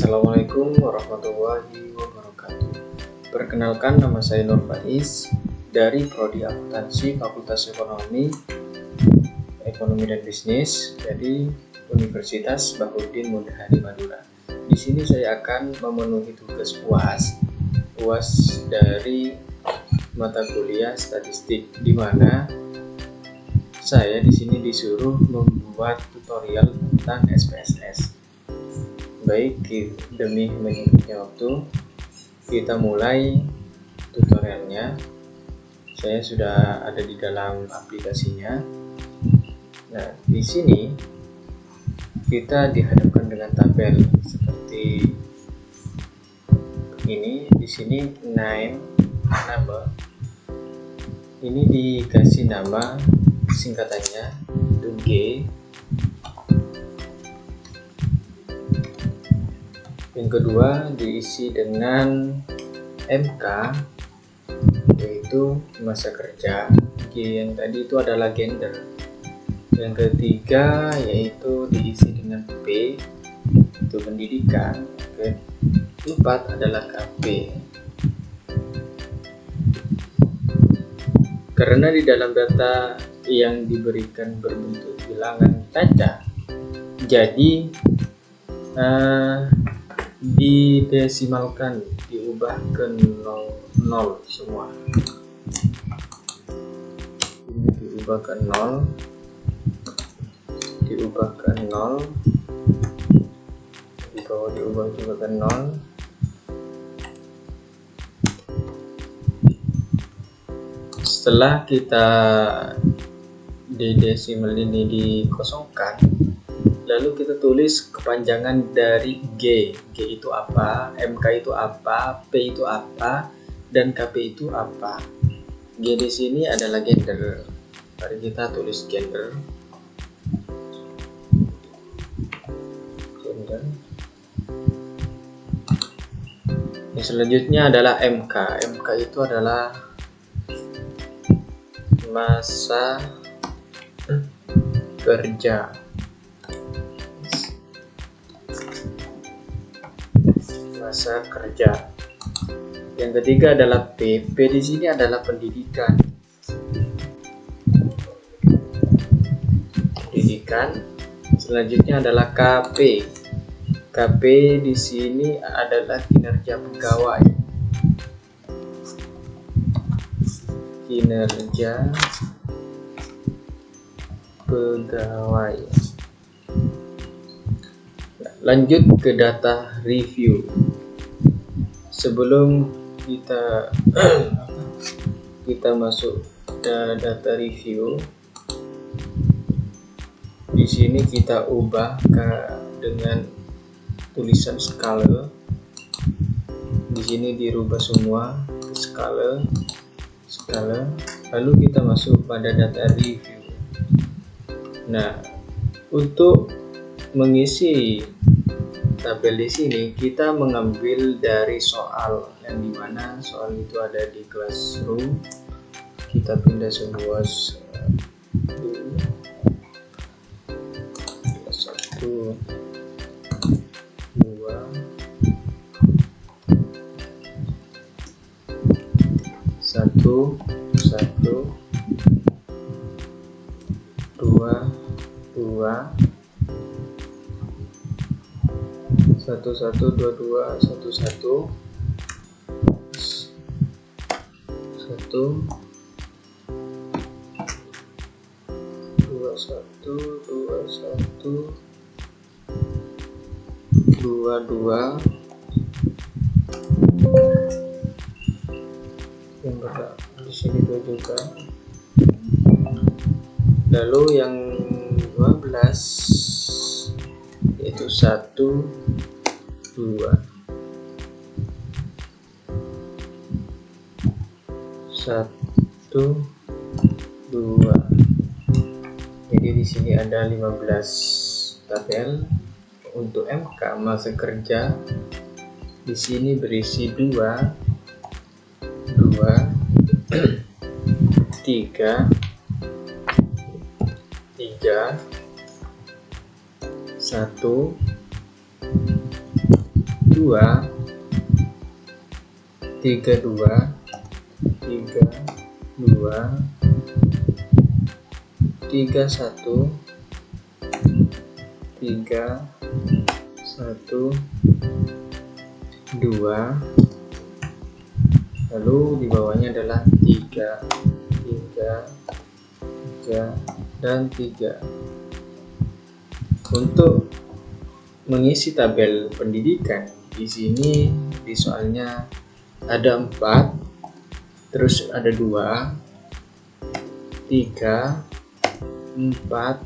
Assalamualaikum warahmatullahi wabarakatuh. Perkenalkan, nama saya Nur Faiz dari Prodi Akuntansi Fakultas Ekonomi dan Bisnis dari Universitas Bahrudin Mutahari Madura. Di sini saya akan memenuhi tugas UAS dari mata kuliah statistik, di mana saya di sini disuruh membuat tutorial tentang SPSS. Baik, demi menyempatkan waktu, kita mulai tutorialnya. Saya sudah ada di dalam aplikasinya. Nah, di sini kita dihadapkan dengan tabel seperti ini. Di sini name, nama. Ini dikasih nama singkatannya itu G. Yang kedua diisi dengan MK, yaitu masa kerja. G yang tadi itu adalah gender. Yang ketiga yaitu diisi dengan P, itu pendidikan. Keempat adalah KP. Karena di dalam data yang diberikan berbentuk bilangan cacat, jadi didesimalkan, diubah ke 0 semua. Ini diubah ke 0, diubah ke 0, di bawah diubah juga ke 0. Setelah kita desimal ini dikosongkan, lalu kita tulis kepanjangan dari G. G itu apa, MK itu apa, P itu apa, dan KP itu apa. G di sini adalah gender. Mari kita tulis gender. Yang selanjutnya adalah MK. MK itu adalah masa kerja. Masa kerja. Yang ketiga adalah P. P di sini adalah pendidikan. Pendidikan. Selanjutnya adalah KP. KP di sini adalah kinerja pegawai. Kinerja pegawai. Lanjut ke data review. Sebelum kita masuk ke data review, di sini kita ubah dengan tulisan skala. Di sini dirubah semua ke skala. Lalu kita masuk pada data review. Nah, untuk mengisi tabel di sini kita mengambil dari soal, yang dimana soal itu ada di classroom. Kita pindah semua 1, 2, 1, 2, 2, 1, 1, 2, 2, 1, 1, 1, 2, 1, 2, 1, 2, 2. Yang di sini 2 juga. Lalu yang 12 yaitu 1, 2, 1, 2. Jadi di sini ada 15 tabel. Untuk MK masa kerja di sini berisi 2, 3, 1, 32, 32, 32, 31, 31, 2, lalu di bawahnya adalah 3, 3, 3, dan 3. Untuk mengisi tabel pendidikan, di sini di soalnya ada 4, terus ada 2, 3, 4,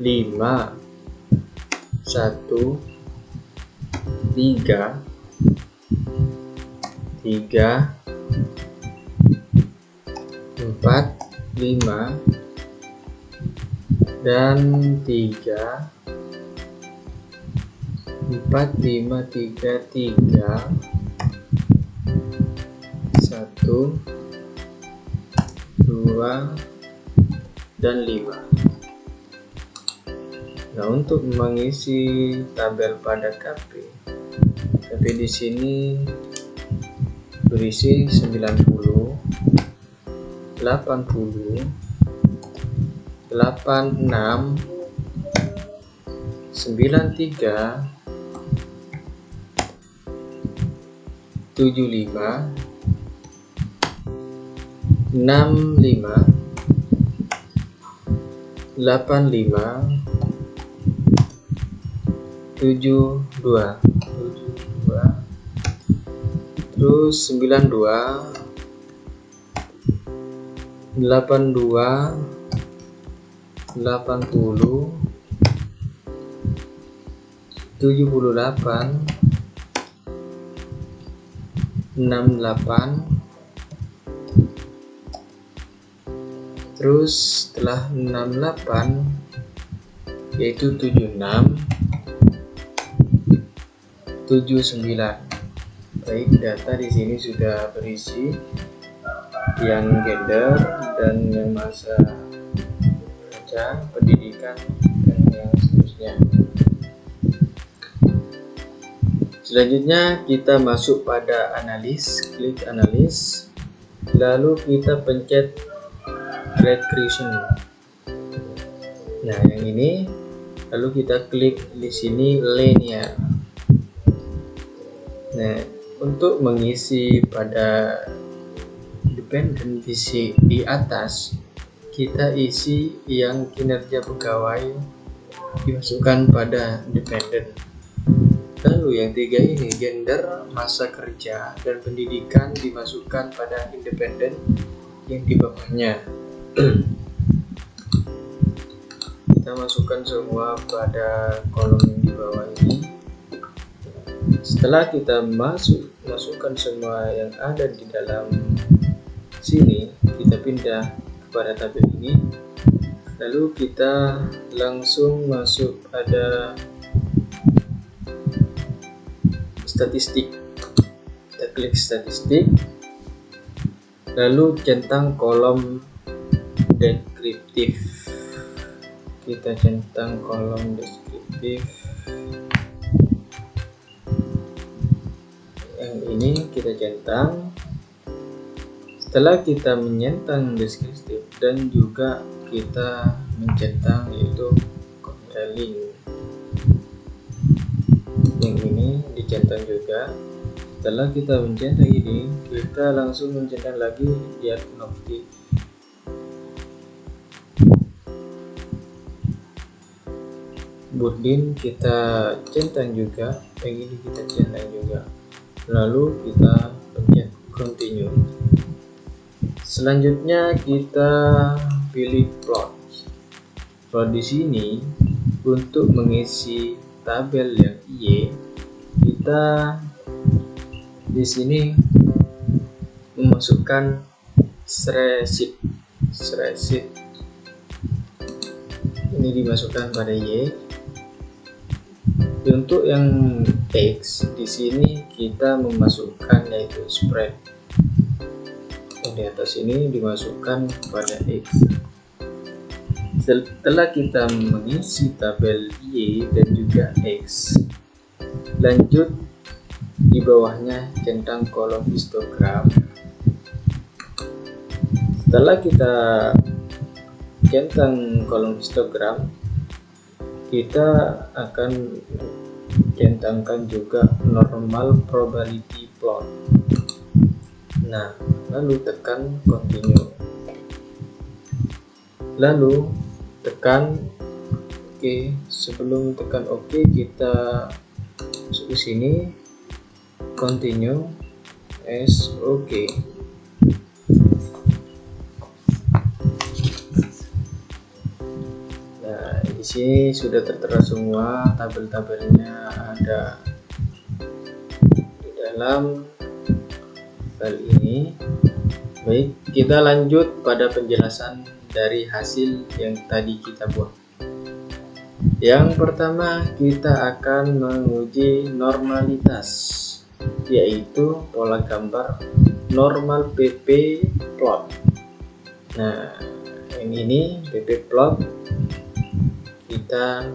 5, 1, 3, 3, 4, 5, dan 3, 4, 5, 3, 3, 1, 2, dan 5. Nah, untuk mengisi tabel pada KP di sini berisi 90, 80, 86, 93, 75, 65, 85, 72, terus 92, 82, 80, 78, 68, terus setelah 68 yaitu 76, 79. Baik, data di sini sudah berisi yang gender dan yang masa kerja, pendidikan, dan yang seterusnya. Selanjutnya kita masuk pada analis, klik analis, lalu kita pencet regression. Nah, yang ini lalu kita klik di sini linear. Nah, untuk mengisi pada dependent di atas, kita isi yang kinerja pegawai dimasukkan pada dependent. Lalu yang 3 ini, gender, masa kerja, dan pendidikan dimasukkan pada independen yang di bawahnya. Kita masukkan semua pada kolom yang di bawah ini. Setelah kita masukkan semua yang ada di dalam sini, kita pindah kepada tabel ini, lalu kita langsung masuk pada statistik. Kita klik statistik, lalu centang kolom deskriptif. Kita centang kolom deskriptif. Yang ini kita centang. Setelah kita menyentang deskriptif dan juga kita mencentang yaitu compelling, yang ini dicentang juga. Setelah kita mencentang ini, kita langsung mencentang lagi diagnostik. Boolean kita centang juga, yang ini kita centang juga. Lalu kita pencet continue. Selanjutnya kita pilih plot. Plot di sini untuk mengisi tabel yang Y, kita di sini memasukkan spreadsheet. Ini dimasukkan pada Y. Untuk yang X di sini kita memasukkan yaitu spread. Yang di atas ini dimasukkan pada X. Setelah kita mengisi tabel Y dan juga X, lanjut di bawahnya centang kolom histogram. Setelah kita centang kolom histogram, kita akan centangkan juga normal probability plot. Nah, lalu tekan continue, lalu tekan OK. Sebelum tekan OK, kita masuk ke sini, continue as OK. Nah, di sini sudah tertera semua tabel-tabelnya ada di dalam file ini. Baik, kita lanjut pada penjelasan dari hasil yang tadi kita buat. Yang pertama, kita akan menguji normalitas, yaitu pola gambar normal PP plot. Nah, yang ini PP plot, kita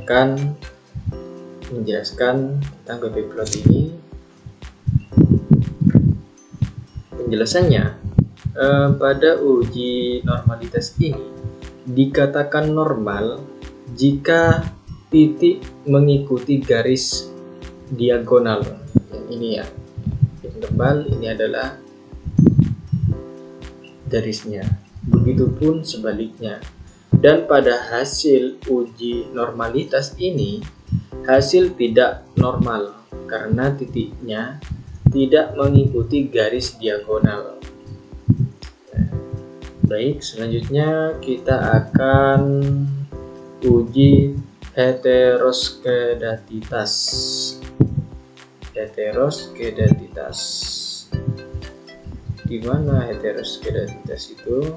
akan menjelaskan tentang PP plot ini. Penjelasannya, pada uji normalitas ini dikatakan normal jika titik mengikuti garis diagonal. Yang ini ya, yang tebal ini adalah garisnya. Begitupun sebaliknya. Dan pada hasil uji normalitas ini, hasil tidak normal karena titiknya tidak mengikuti garis diagonal. Baik, selanjutnya kita akan uji heteroskedatitas. Heteroskedatitas. Di mana heteroskedatitas itu?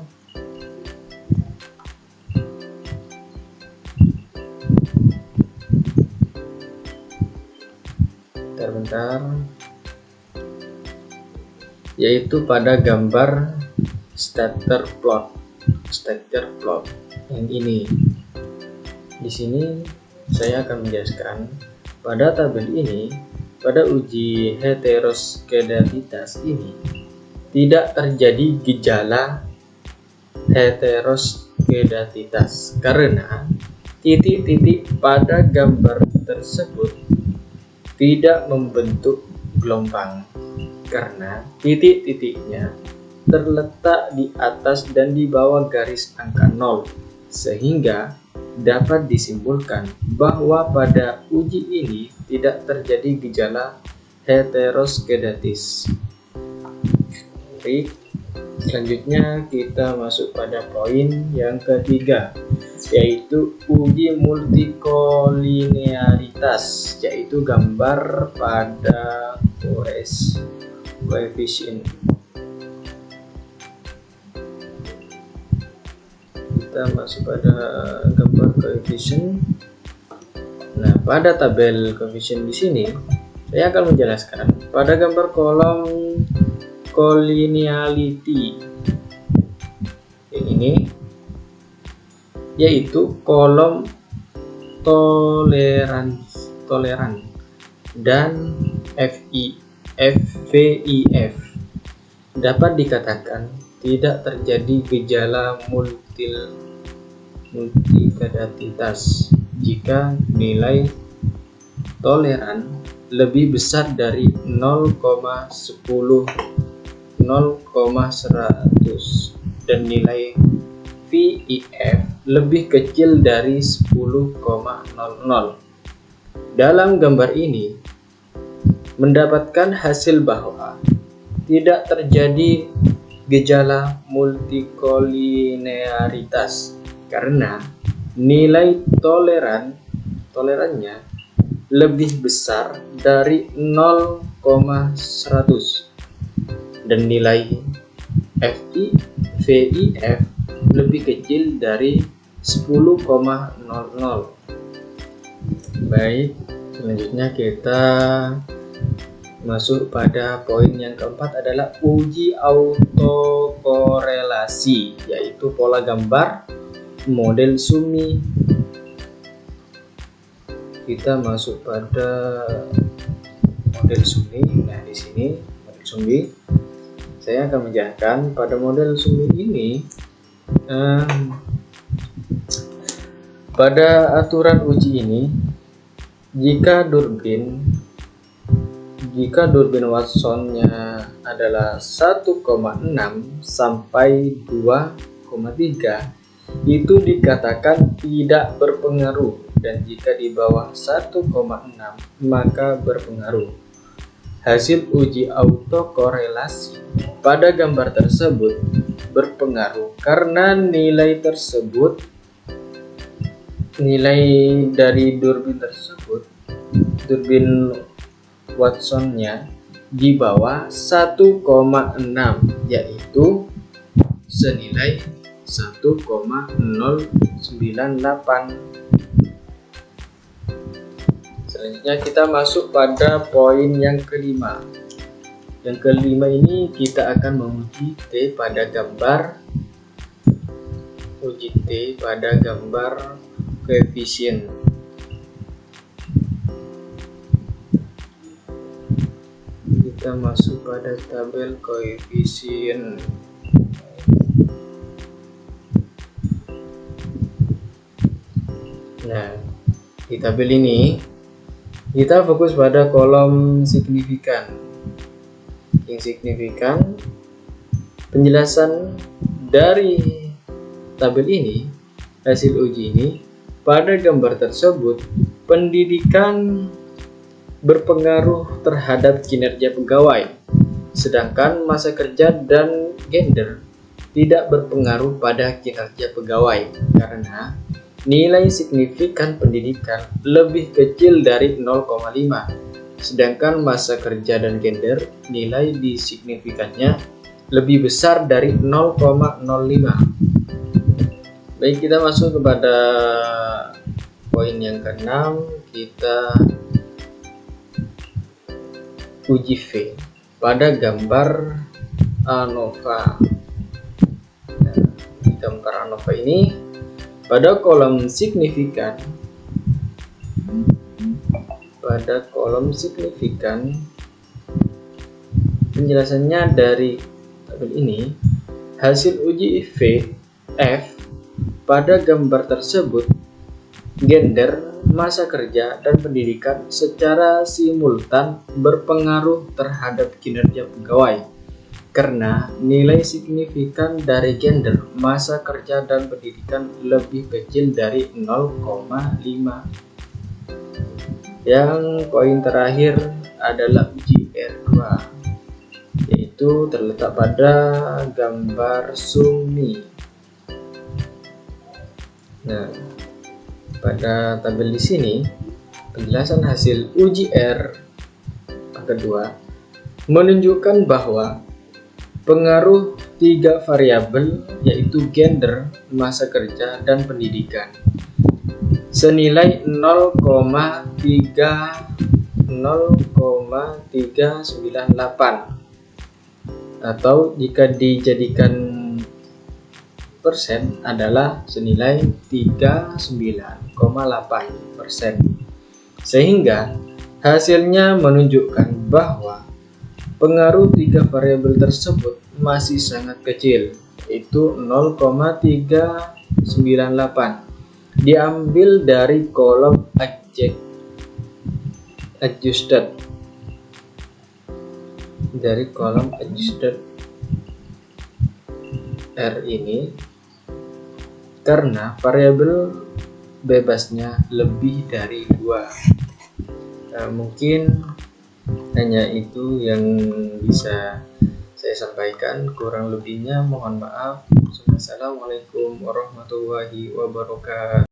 Bentar. Yaitu pada gambar scatter plot yang ini. Di sini saya akan menjelaskan pada tabel ini, pada uji heteroskedatitas ini tidak terjadi gejala heteroskedatitas karena titik-titik pada gambar tersebut tidak membentuk gelombang karena titik-titiknya terletak di atas dan di bawah garis angka 0, sehingga dapat disimpulkan bahwa pada uji ini tidak terjadi gejala heteroskedatis. Baik, selanjutnya kita masuk pada poin yang ketiga, yaitu uji multikolinearitas, yaitu gambar pada koefisien. Kita masuk pada gambar koefisien. Nah, pada tabel koefisien di sini saya akan menjelaskan pada gambar kolom collineality ini, yaitu kolom toleran dan FVIF dapat dikatakan tidak terjadi gejala multikadatitas jika nilai toleran lebih besar dari 0,10 0,100 dan nilai VIF lebih kecil dari 10,00. Dalam gambar ini mendapatkan hasil bahwa tidak terjadi gejala multikolinearitas karena nilai tolerannya lebih besar dari 0,100 dan nilai VIF lebih kecil dari 10,00. Baik, selanjutnya kita masuk pada poin yang keempat adalah uji autokorelasi, yaitu pola gambar model Sumi. Kita masuk pada model Sumi. Nah, di sini model Sumi saya akan menjelaskan pada model Sumi ini pada aturan uji ini jika durbin Watson-nya adalah 1,6 sampai 2,3 itu dikatakan tidak berpengaruh, dan jika di bawah 1,6 maka berpengaruh. Hasil uji autokorelasi pada gambar tersebut berpengaruh karena nilai dari durbin tersebut, durbin Watson-nya di bawah 1,6, yaitu senilai 1,098. Selanjutnya kita masuk pada poin yang kelima. Yang kelima ini kita akan menguji T pada gambar koefisien. Kita masuk pada tabel koefisien. Nah, di tabel ini kita fokus pada kolom signifikan. Yang signifikan, penjelasan dari tabel ini, hasil uji ini, pada gambar tersebut pendidikan berpengaruh terhadap kinerja pegawai, sedangkan masa kerja dan gender tidak berpengaruh pada kinerja pegawai karena nilai signifikan pendidikan lebih kecil dari 0,5, sedangkan masa kerja dan gender nilai di signifikannya lebih besar dari 0,05. Baik, kita masuk kepada poin yang keenam. Kita uji V pada gambar ANOVA. Nah, di gambar ANOVA ini pada kolom signifikan, penjelasannya dari tabel ini, hasil uji F pada gambar tersebut, gender, masa kerja, dan pendidikan secara simultan berpengaruh terhadap kinerja pegawai karena nilai signifikan dari gender, masa kerja, dan pendidikan lebih kecil dari 0,5. Yang poin terakhir adalah uji R2, yaitu terletak pada gambar Sumi. Nah, pada tabel di sini penjelasan hasil uji R kedua menunjukkan bahwa pengaruh 3 variabel yaitu gender, masa kerja, dan pendidikan senilai 0,398, atau jika dijadikan persen adalah senilai 39,8%, sehingga hasilnya menunjukkan bahwa pengaruh 3 variabel tersebut masih sangat kecil, yaitu 0,398, diambil dari kolom adjusted. Dari kolom adjusted R ini karena variabel bebasnya lebih dari 2. Mungkin hanya itu yang bisa saya sampaikan, kurang lebihnya mohon maaf. Wassalamualaikum warahmatullahi wabarakatuh.